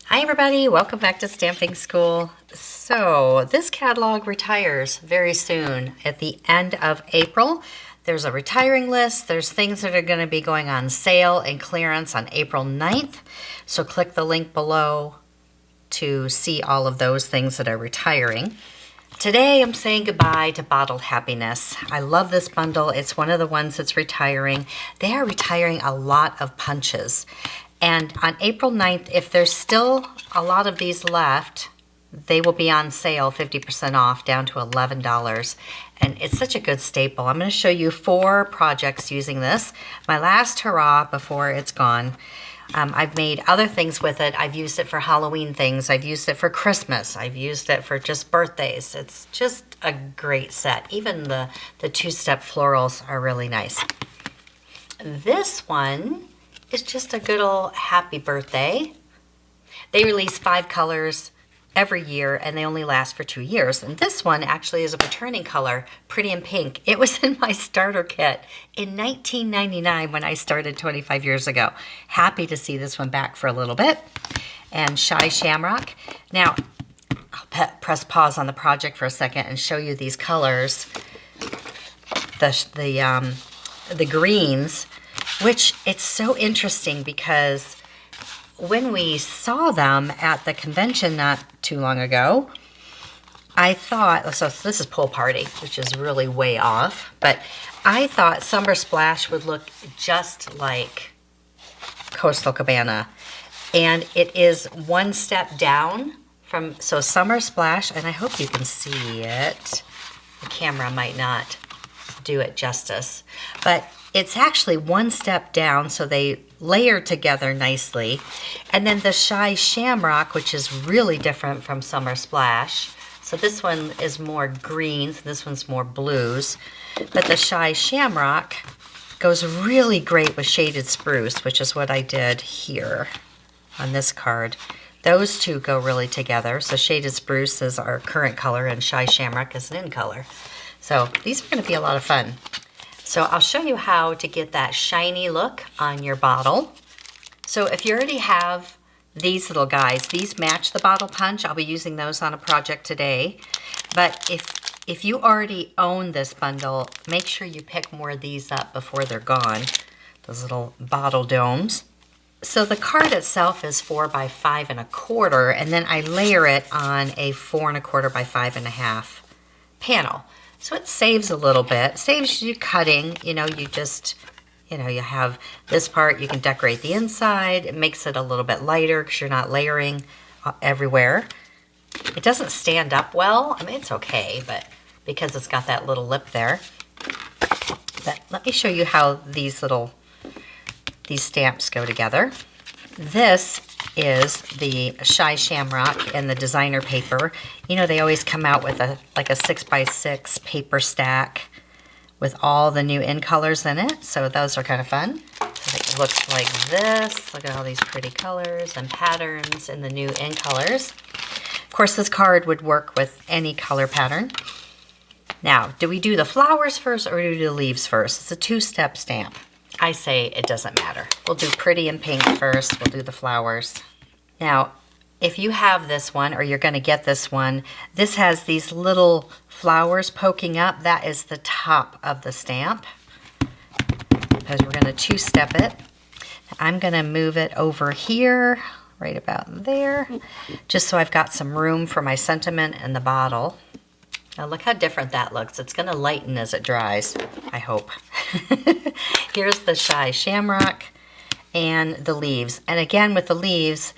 Hi everybody, welcome back to Stamping School. So this catalog retires very soon at the end of April. There's a retiring list. There's things that are going to be going on sale and clearance on April 9th. So click the link below to see all of those things that are retiring. Today I'm saying goodbye to Bottled Happiness. I love this bundle. It's one of the ones that's retiring. They are retiring a lot of punches. And on April 9th, if there's still a lot of these left, they will be on sale 50% off down to $11. And it's such a good staple. I'm going to show you 4 projects using this. My last hurrah before it's gone. I've made other things with it. I've used it for Halloween things. I've used it for Christmas. I've used it for just birthdays. It's just a great set. Even the two-step florals are really nice. This one is just a good old happy birthday. They release 5 colors every year and they only last for 2 years. And this one actually is a returning color, Pretty in Pink. It was in my starter kit in 1999 when I started 25 years ago. Happy to see this one back for a little bit. And Shy Shamrock. Now, I'll press pause on the project for a second and show you these colors. The greens, which it's so interesting because when we saw them at the convention not too long ago, I thought, so this is Pool Party, which is really way off, but I thought Summer Splash would look just like Coastal Cabana. And it is one step down from, so Summer Splash, and I hope you can see it. The camera might not do it justice, but it's actually one step down, so they layer together nicely. And then the Shy Shamrock, which is really different from Summer Splash. So this one is more greens, this one's more blues. But the Shy Shamrock goes really great with Shaded Spruce, which is what I did here on this card. Those two go really together. So Shaded Spruce is our current color and Shy Shamrock is an in color. So these are going to be a lot of fun. So I'll show you how to get that shiny look on your bottle. So if you already have these little guys, these match the bottle punch. I'll be using those on a project today. But if you already own this bundle, make sure you pick more of these up before they're gone. Those little bottle domes. So the card itself is 4 by 5 1/4, and then I layer it on a 4 1/4 by 5 1/2 panel. So it saves a little bit, saves you cutting, you just, you have this part, you can decorate the inside. It makes it a little bit lighter because you're not layering everywhere. It doesn't stand up well. I mean, it's okay, but because it's got that little lip there. But let me show you how these stamps go together. This is the Shy Shamrock and the designer paper. They always come out with like a 6 by 6 paper stack with all the new in colors in it. So those are kind of fun. So it looks like this. Look at all these pretty colors and patterns in the new in colors. Of course, this card would work with any color pattern. Now, do we do the flowers first or do we do the leaves first? It's a 2-step stamp. I say it doesn't matter. We'll do Pretty in Pink first. We'll do the flowers. Now, if you have this one or you're going to get this one, this has these little flowers poking up. That is the top of the stamp because we're going to 2-step it. I'm going to move it over here, right about there, just so I've got some room for my sentiment in the bottle. Now look how different that looks. It's going to lighten as it dries, I hope. Here's the Shy Shamrock and the leaves. And again, with the leaves,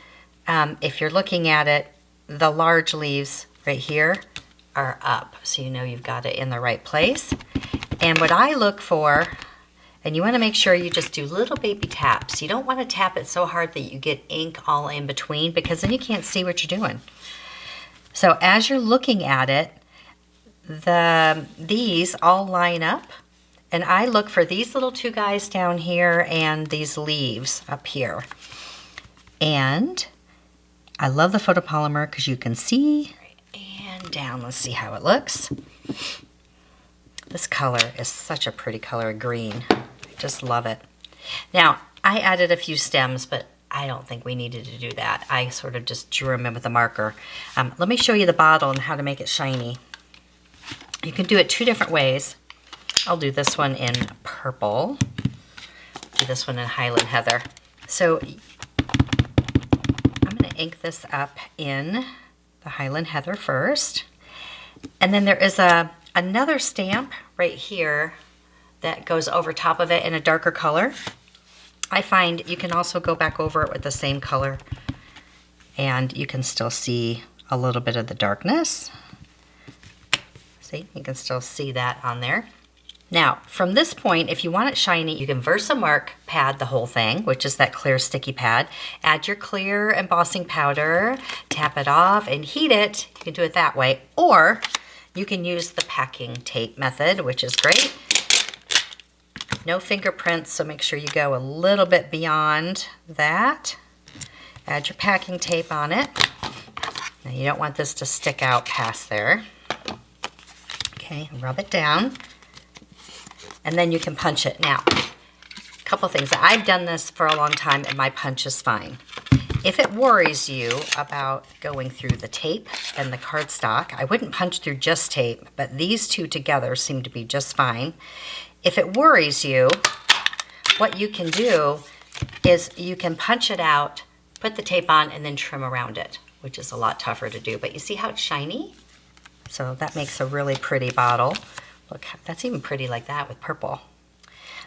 if you're looking at it, the large leaves right here are up. So you know you've got it in the right place. And what I look for, and you want to make sure you just do little baby taps. You don't want to tap it so hard that you get ink all in between because then you can't see what you're doing. So as you're looking at it, these all line up, and I look for these little 2 guys down here and these leaves up here. And I love the photopolymer because you can see and down. Let's see how it looks. This color is such a pretty color of green. I just love it. Now, I added a few stems, but I don't think we needed to do that. I sort of just drew them in with a marker. Let me show you the bottle and how to make it shiny. You can do it 2 different ways. I'll do this one in purple. Do this one in Highland Heather. So I'm going to ink this up in the Highland Heather first. And then there is another stamp right here that goes over top of it in a darker color. I find you can also go back over it with the same color and you can still see a little bit of the darkness. See, you can still see that on there. Now, from this point, if you want it shiny, you can Versamark pad the whole thing, which is that clear sticky pad. Add your clear embossing powder, tap it off, and heat it. You can do it that way. Or you can use the packing tape method, which is great. No fingerprints, so make sure you go a little bit beyond that. Add your packing tape on it. Now, you don't want this to stick out past there. Okay, rub it down. And then you can punch it. Now, a couple things. I've done this for a long time and my punch is fine. If it worries you about going through the tape and the cardstock, I wouldn't punch through just tape, but these 2 together seem to be just fine. If it worries you, what you can do is you can punch it out, put the tape on, and then trim around it, which is a lot tougher to do. But you see how it's shiny? So that makes a really pretty bottle. Look, that's even pretty like that with purple.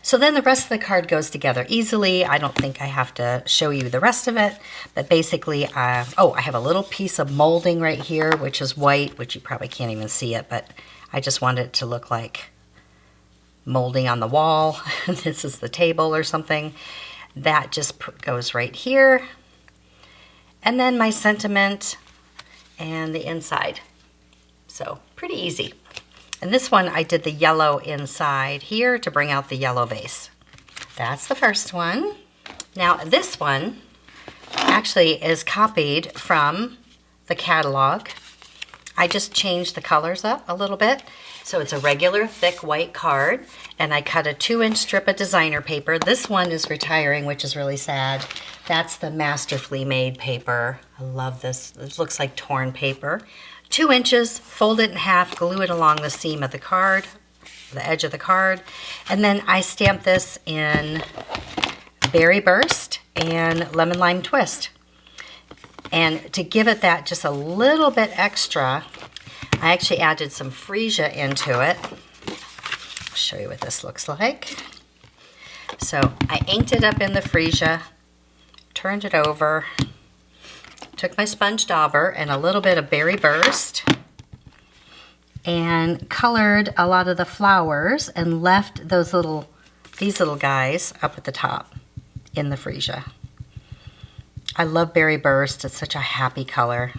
So then the rest of the card goes together easily. I don't think I have to show you the rest of it, but basically, oh, I have a little piece of molding right here, which is white, which you probably can't even see it, but I just want it to look like molding on the wall. This is the table or something. That just goes right here. And then my sentiment and the inside. So pretty easy. And this one, I did the yellow inside here to bring out the yellow vase. That's the first one. Now this one actually is copied from the catalog. I just changed the colors up a little bit. So it's a regular thick white card, and I cut a 2-inch strip of designer paper. This one is retiring, which is really sad. That's the masterfully made paper. I love this. It looks like torn paper. 2 inches, fold it in half, glue it along the seam of the card, the edge of the card, and then I stamp this in Berry Burst and Lemon Lime Twist. And to give it that just a little bit extra, I actually added some freesia into it. I'll show you what this looks like. So I inked it up in the freesia, turned it over, took my sponge dauber and a little bit of Berry Burst and colored a lot of the flowers and left these little guys up at the top in the freesia. I love Berry Burst. It's such a happy color.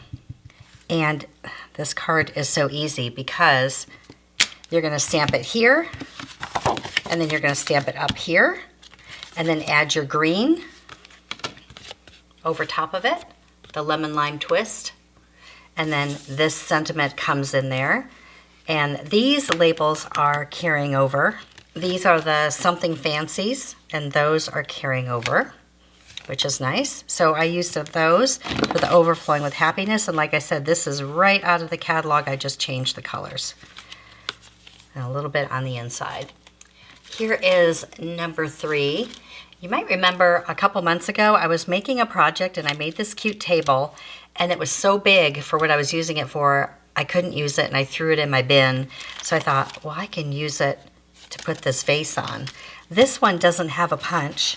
And this card is so easy because you're going to stamp it here and then you're going to stamp it up here and then add your green over top of it, the Lemon Lime Twist, and then this sentiment comes in there. And these labels are carrying over. These are the Something Fancies, and those are carrying over, which is nice. So I used those for the Overflowing with Happiness, and like I said, this is right out of the catalog. I just changed the colors. And a little bit on the inside. Here is number 3. You might remember a couple months ago, I was making a project and I made this cute table and it was so big for what I was using it for, I couldn't use it and I threw it in my bin. So I thought, well, I can use it to put this vase on. This one doesn't have a punch.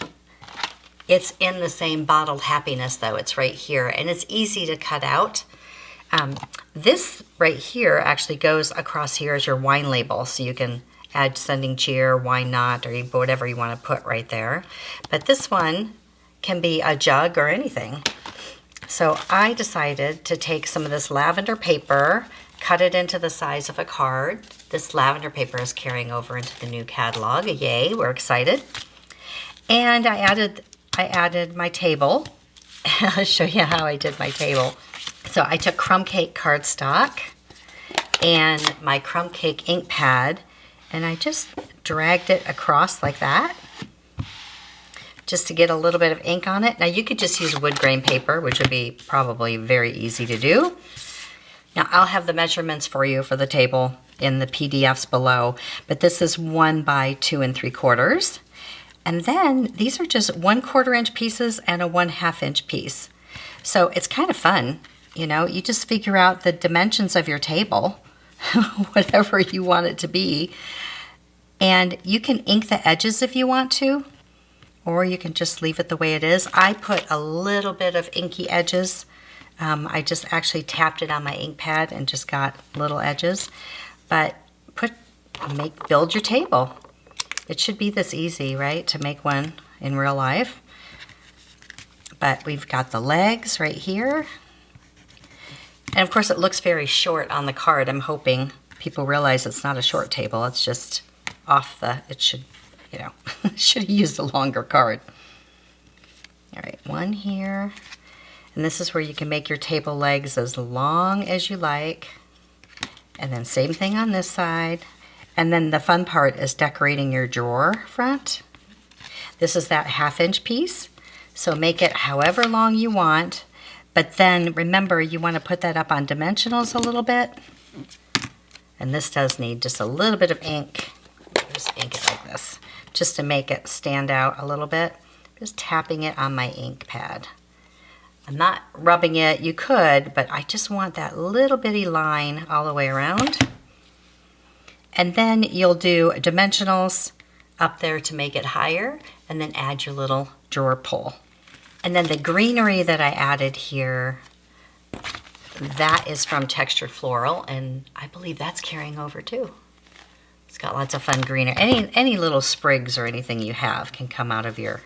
It's in the same Bottled Happiness though, it's right here and it's easy to cut out. This right here actually goes across here as your wine label, so you can add Sending Cheer, Why Not, or whatever you want to put right there. But this one can be a jug or anything. So I decided to take some of this lavender paper, cut it into the size of a card. This lavender paper is carrying over into the new catalog. Yay, we're excited. And I added my table. I'll show you how I did my table. So I took crumb cake cardstock and my crumb cake ink pad, and I just dragged it across like that just to get a little bit of ink on it. Now you could just use wood grain paper, which would be probably very easy to do. Now I'll have the measurements for you for the table in the PDFs below, but this is 1 by 2 3/4. And then these are just 1/4 inch pieces and a 1/2 inch piece. So it's kind of fun, you know, you just figure out the dimensions of your table, whatever you want it to be. And you can ink the edges if you want to, or you can just leave it the way it is. I put a little bit of inky edges. I just actually tapped it on my ink pad and just got little edges. But build your table. It should be this easy, right, to make one in real life. But we've got the legs right here. And of course it looks very short on the card. I'm hoping people realize it's not a short table. It's just it should, you know, should have used a longer card. All right, one here. And this is where you can make your table legs as long as you like. And then same thing on this side. And then the fun part is decorating your drawer front. This is that 1/2 inch piece. So make it however long you want. But then remember, you want to put that up on dimensionals a little bit. And this does need just a little bit of ink. Just ink it like this, just to make it stand out a little bit. Just tapping it on my ink pad. I'm not rubbing it, you could, but I just want that little bitty line all the way around. And then you'll do dimensionals up there to make it higher, and then add your little drawer pull. And then the greenery that I added here, that is from Textured Floral, and I believe that's carrying over too. It's got lots of fun greenery. Any little sprigs or anything you have can come out of your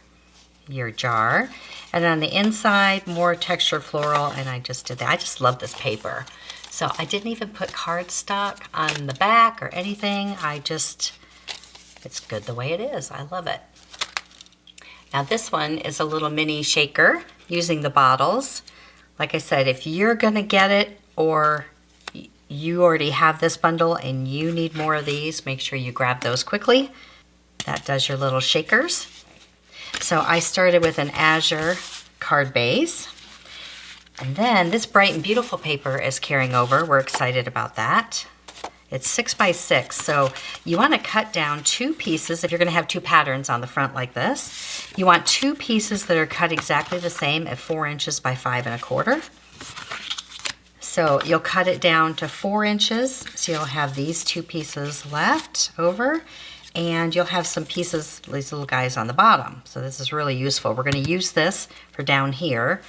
jar. And on the inside, more Textured Floral, and I just did that. I just love this paper. So I didn't even put cardstock on the back or anything. It's good the way it is. I love it. Now this one is a little mini shaker using the bottles. Like I said, if you're gonna get it, or you already have this bundle and you need more of these, make sure you grab those quickly. That does your little shakers. So I started with an azure card base. And then this Bright and Beautiful paper is carrying over. We're excited about that. It's 6 by 6, so you want to cut down 2 pieces. If you're going to have 2 patterns on the front like this, you want 2 pieces that are cut exactly the same at 4 inches by 5 1/4. So you'll cut it down to 4 inches, so you'll have these 2 pieces left over, and you'll have some pieces, these little guys on the bottom. So this is really useful. We're going to use this for down here,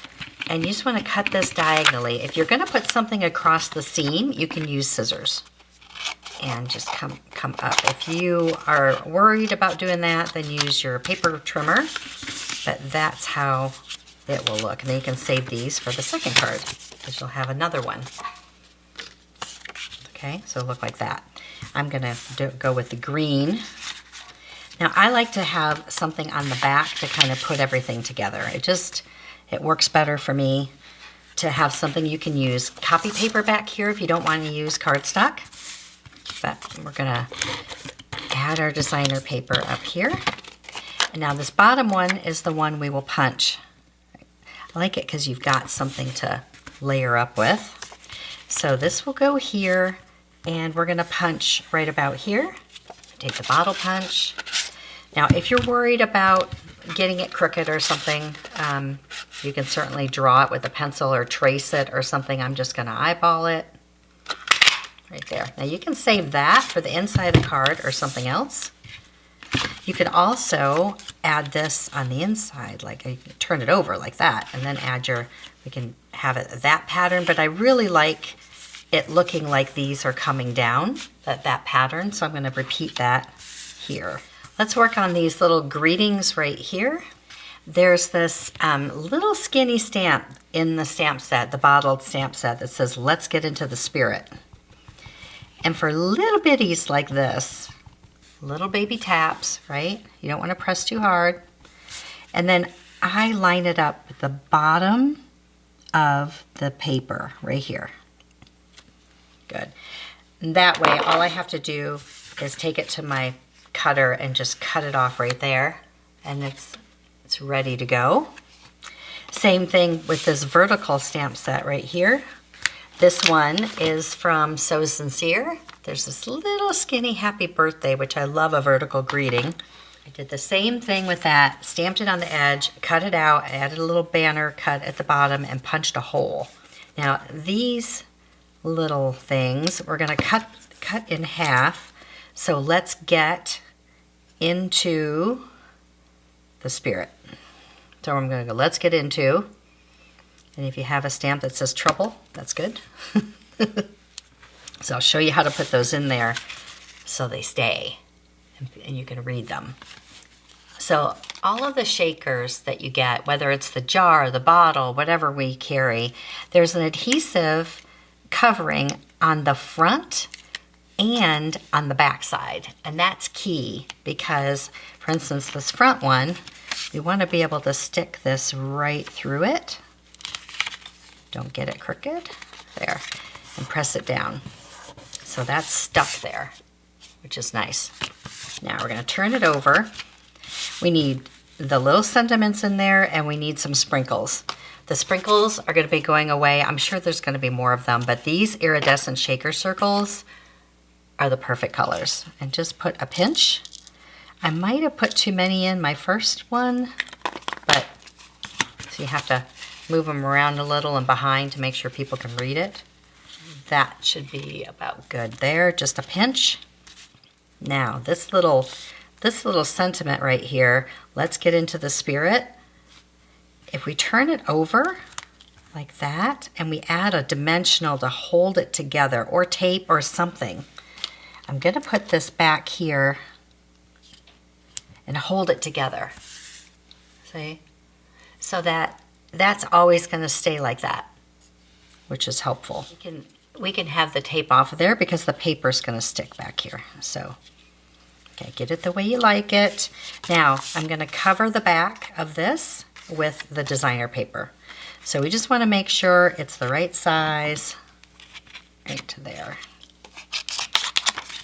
and you just want to cut this diagonally. If you're going to put something across the seam, you can use scissors and just come up. If you are worried about doing that, then use your paper trimmer, but that's how it will look. And then you can save these for the second card, because you'll have another one. Okay, so look like that. I'm gonna go with the green. Now I like to have something on the back to kind of put everything together. It works better for me to have something you can use. Copy paper back here if you don't want to use cardstock. But we're gonna add our designer paper up here. And now this bottom one is the one we will punch. I like it because you've got something to layer up with. So this will go here, and we're gonna punch right about here. Take the bottle punch. Now if you're worried about getting it crooked or something, you can certainly draw it with a pencil or trace it or something. I'm just gonna eyeball it. Right there. Now you can save that for the inside of the card or something else. You can also add this on the inside, like you can turn it over like that, and then we can have it that pattern, but I really like it looking like these are coming down, that pattern, so I'm going to repeat that here. Let's work on these little greetings right here. There's this little skinny stamp in the stamp set, the bottled stamp set, that says, "Let's get into the spirit." And for little bitties like this, little baby taps, right? You don't want to press too hard. And then I line it up with the bottom of the paper right here. Good. And that way, all I have to do is take it to my cutter and just cut it off right there. And it's It's ready to go. Same thing with this vertical stamp set right here. This one is from So Sincere. There's this little skinny happy birthday, which I love a vertical greeting. I did the same thing with that, stamped it on the edge, cut it out, added a little banner cut at the bottom, and punched a hole. Now these little things we're going to cut in half. So let's get into the spirit. So I'm going to go, let's get into, and if you have a stamp that says trouble, that's good. So I'll show you how to put those in there so they stay and you can read them. So all of the shakers that you get, whether it's the jar, the bottle, whatever we carry, there's an adhesive covering on the front and on the back side. And that's key because, for instance, this front one, we want to be able to stick this right through it. Don't get it crooked. There. And press it down. So that's stuck there, which is nice. Now we're going to turn it over. We need the little sentiments in there and we need some sprinkles. The sprinkles are going to be going away. I'm sure there's going to be more of them, but these iridescent shaker circles are the perfect colors. And just put a pinch. I might have put too many in my first one, but so you have to move them around a little and behind to make sure people can read it. That should be about good there, just a pinch. Now this little sentiment right here, let's get into the spirit. If we turn it over like that and we add a dimensional to hold it together or tape or something, I'm gonna put this back here and hold it together. See? So that's always gonna stay like that, which is helpful. We can have the tape off of there because the paper's gonna stick back here. So, okay, get it the way you like it. Now, I'm gonna cover the back of this with the designer paper. So we just wanna make sure it's the right size, right to there.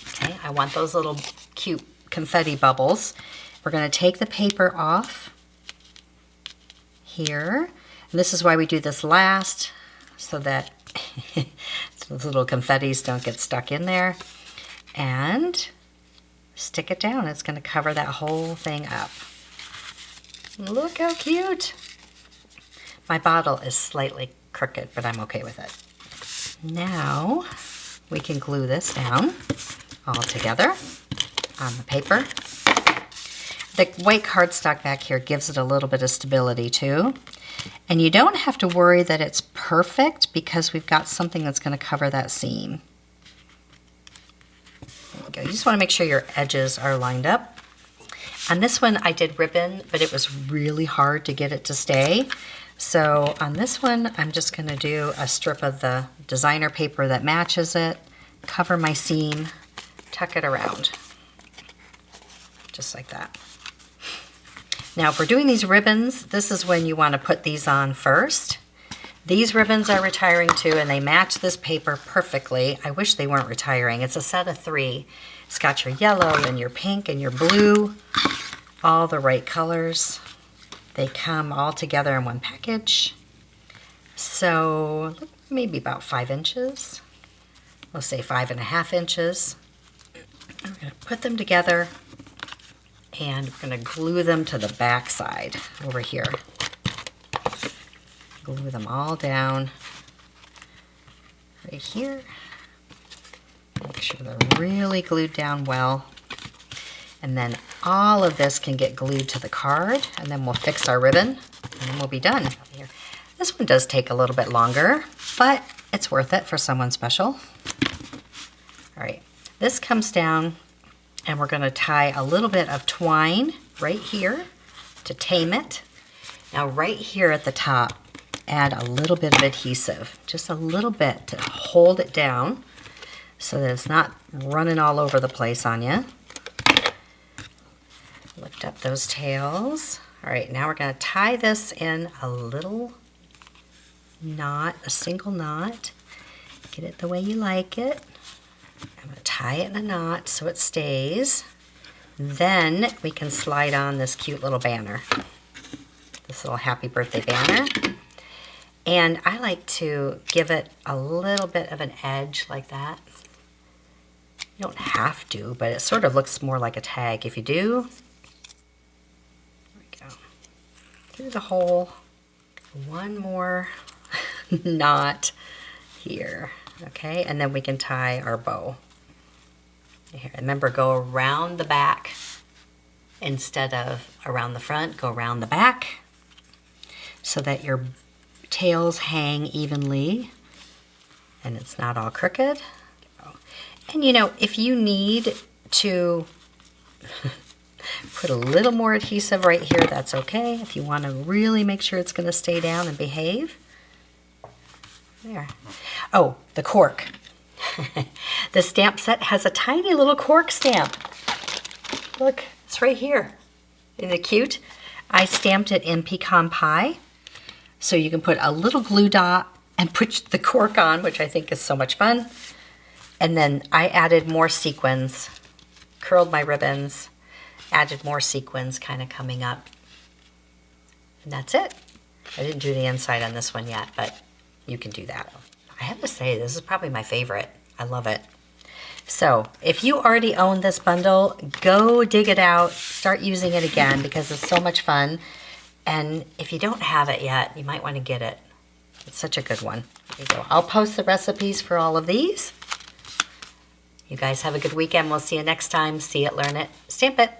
Okay, I want those little cute confetti bubbles. We're going to take the paper off here. And this is why we do this last, so that those little confettis don't get stuck in there. And stick it down. It's going to cover that whole thing up. Look how cute. My bottle is slightly crooked, but I'm okay with it. Now we can glue this down all together on the paper. The white cardstock back here gives it a little bit of stability too. And you don't have to worry that it's perfect because we've got something that's going to cover that seam. There we go. You just want to make sure your edges are lined up. On this one I did ribbon, but it was really hard to get it to stay. So on this one I'm just going to do a strip of the designer paper that matches it, cover my seam, tuck it around, just like that. Now if we're doing these ribbons, this is when you want to put these on first. These ribbons are retiring too, and they match this paper perfectly. I wish they weren't retiring. It's a set of 3. It's got your yellow and your pink and your blue, all the right colors. They come all together in one package. So maybe about 5 inches. We'll say 5.5 inches. I'm going to put them together and we're going to glue them to the back side over here. Glue them all down right here. Make sure they're really glued down well. And then all of this can get glued to the card, and then we'll fix our ribbon and then we'll be done. This one does take a little bit longer, but it's worth it for someone special. All right, this comes down and we're going to tie a little bit of twine right here to tame it. Now right here at the top, add a little bit of adhesive, just a little bit to hold it down so that it's not running all over the place on you. Lift up those tails. All right, now we're going to tie this in a little knot, a single knot. Get it the way you like it. I'm going to tie it in a knot so it stays. Then we can slide on this cute little banner. this little happy birthday banner. And I like to give it a little bit of an edge like that. You don't have to, but it sort of looks more like a tag if you do. There we go. Through the hole. One more knot here. Okay, and then we can tie our bow. Here, remember, go around the back instead of around the front. Go around the back so that your tails hang evenly and it's not all crooked. And you know, if you need to put a little more adhesive right here, that's okay. If you want to really make sure it's going to stay down and behave. There. Oh, the cork. The stamp set has a tiny little cork stamp. Look, it's right here. Isn't it cute? I stamped it in pecan pie. So you can put a little glue dot and put the cork on, which I think is so much fun. And then I added more sequins, curled my ribbons, added more sequins kind of coming up. And that's it. I didn't do the inside on this one yet, but you can do that. I have to say, this is probably my favorite. I love it. So if you already own this bundle, go dig it out, start using it again because it's so much fun. And if you don't have it yet, you might want to get it. It's such a good one. There you go. I'll post the recipes for all of these. You guys have a good weekend. We'll see you next time. See it, learn it, stamp it.